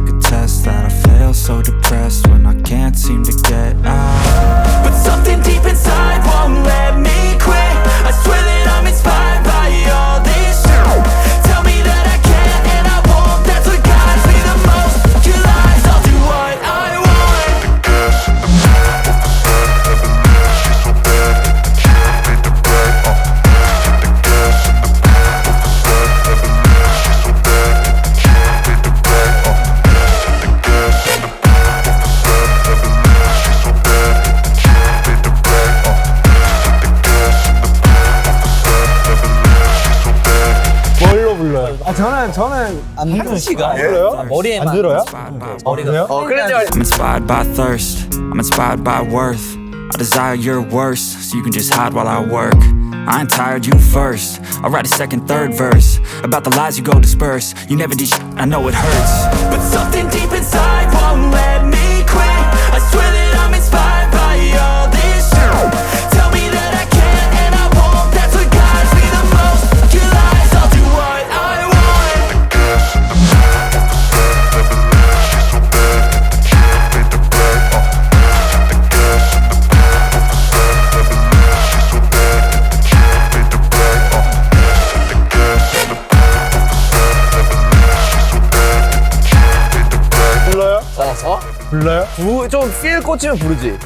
could test that. I feel so depressed when I can't seem to get out. But something deep inside won't let me quit. I swear that I'm inspired by all this shit. Tell me that I can't and I won't. That's what guides me the most. Your lies, I'll do what I want. 저는 안 들어요. 씨가 들어요? 머리에만 안 들어요? 머리가. 그래서 I'm inspired by thirst, I'm inspired by worth. I desire your worst, so you can just hide while I work. I ain't tired, you first. I'll write a second, third verse about the lies you go disperse. You never did shit, I know it hurts. But something deep inside won't let me quit. I swear that I'm inspired by all this shit. Tell me that I can't and I won't. That's what guides me the most. Your lies, I'll do what I want. 알았어? 불러요? 좀 필 꽂히면 부르지.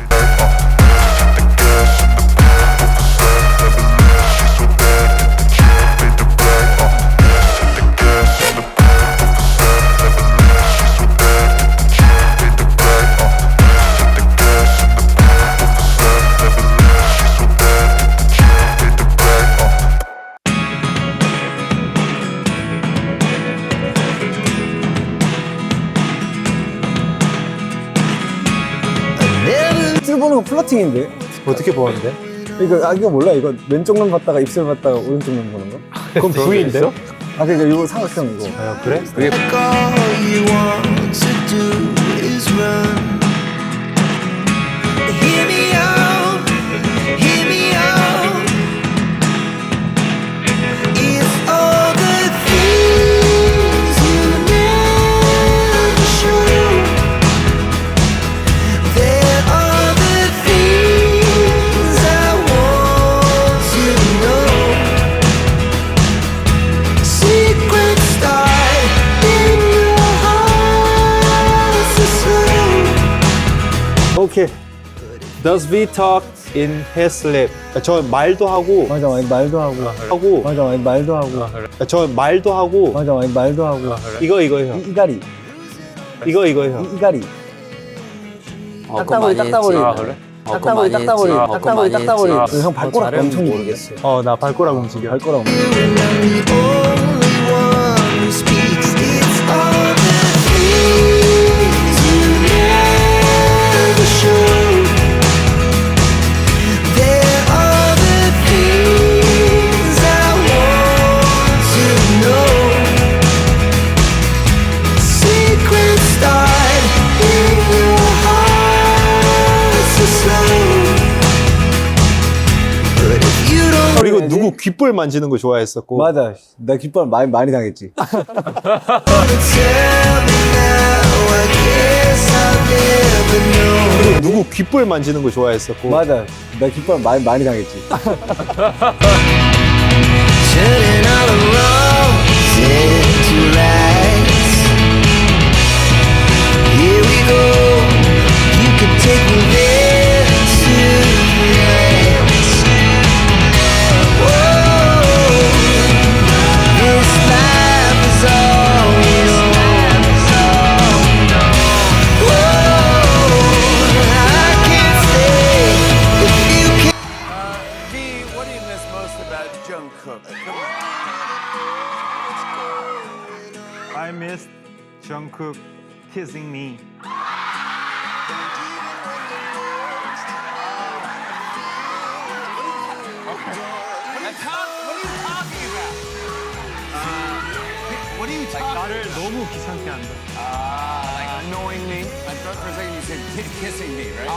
입술 보는 거 플러팅인데? 어떻게 보는데? 이거 몰라? 이거 왼쪽 눈 봤다가 입술 봤다가 오른쪽 눈 보는 거? 그건 부위인데? 아 그러니까 이거 삼각형 이거. 아 그래? 그게 All you want to do is run. Hear me out, hear me out. It's all the things you never show. There are the things I want to know. Secret start in your heart so slow. 오케이. Does we talk in his sleep? 저 말도 하고 맞아 말도 하고 맞아 말도 하고 저 말도 하고 맞아 말도 하고 이거 형. 이가리 이거 형. 이가리 딱따구리 딱따구리 딱따구리 딱따구리 딱따구리 딱따구리 형 발가락 엄청 모르겠어 나 발가락 움직여. 발가락 You and I'm the only one who speaks. It's all the things you never show. There are the things I want to know. Secret start in your heart so slow. But if you don't 그리고 누구 귓볼 만지는 거 좋아했었고. 맞아 나 귓발 많이 당했지 tell me now, I guess I'll never know. 그리고 누구 귓볼 만지는 거 좋아했었고. 맞아 나 귓발 많이 당했지 Turning all the wrongs into rights. Here we go. You can take me there tonight. Whoa, this life is all we know. Whoa, I can't stay if you can't. D, what do you miss most about Jungkook? I missed Jungkook kissing me. What are you talking 나를 너무 귀찮게 한다. like annoying me? I thought for a second you said kissing me, right?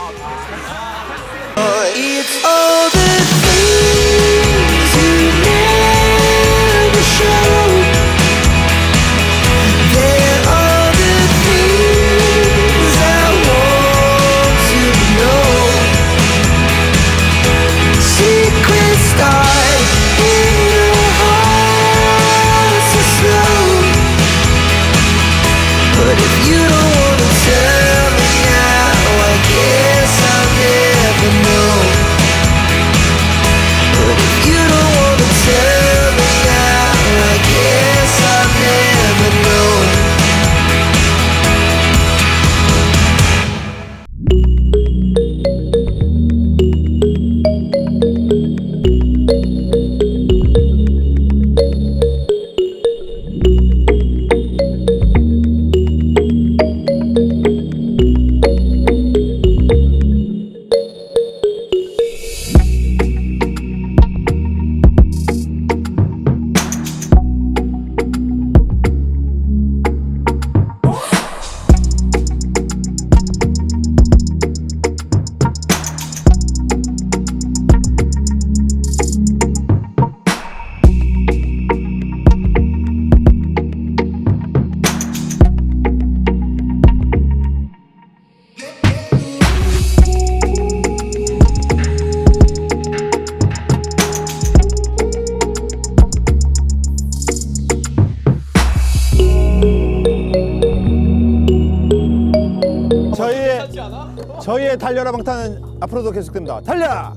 It's all the things you never show. There are the things 저희의 달려라 방탄은 앞으로도 계속됩니다. 달려!